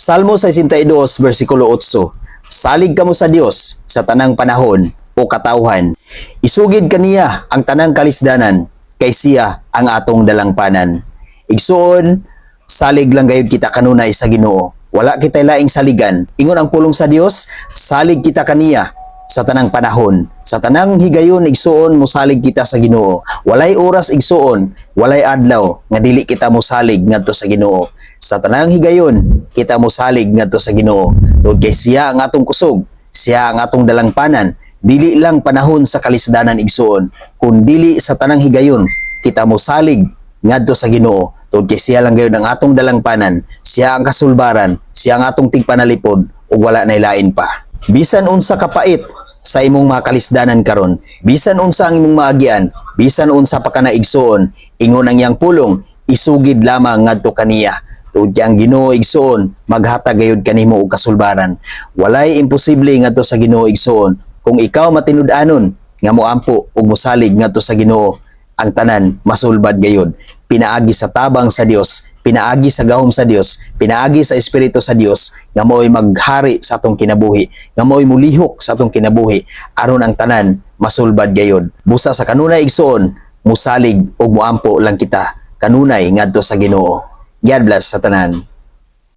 Salmo 62, versikulo 8. Salig kamo sa Dios sa tanang panahon o katawhan. Isugid kaniya ang tanang kalisdanan, kay siya ang atong dalangpanan. Igsoon, salig lang gayud kita kanunay sa Ginoo. Wala kitay laing saligan. Ingon ang pulong sa Dios, salig kita kaniya sa tanang panahon. Sa tanang higayon, igsoon, musalig kita sa Ginoo. Walay oras igsoon, walay adlaw, nga dili kita musalig ngadto sa Ginoo. Sa tanang higayon, kita musalig ngadto sa Ginoo. Tungod kay siya ang atong kusog, siya ang atong dalangpanan. Dili lang panahon sa kalisdanan igsoon, kun dili sa tanang higayon, kita musalig ngadto sa Ginoo. Tungod kay siya lang gayud ang atong dalangpanan, siya ang kasulbaran, siya ang atong tigpanalipod ug wala nay lain pa. Bisan unsa kapait sa imong mga kalisdanan karon, bisan unsa ang imong maagian, bisan unsa pa ka naigsoon, ingon ang iyang pulong, isugid lamang ngadto kaniya. Tungod kay ang Ginoo igsoon, maghatag gayud kanimo og kasulbaran. Walay imposible ngadto sa Ginoo igsoon. Kung ikaw matinud-anon nga moampo ug mosalig ngadto sa Ginoo, ang tanan masulbad gayud. Pinaagi sa tabang sa Dios, pinaagi sa gahom sa Dios, pinaagi sa espiritu sa Dios nga mo'y maghari sa atong kinabuhi, nga mo'y mulihok sa atong kinabuhi aron ang tanan masulbad gayud. Busa sa kanunay igsoon, musalig ug moampo lang kita kanunay ngadto sa Ginoo. God bless sa tanan.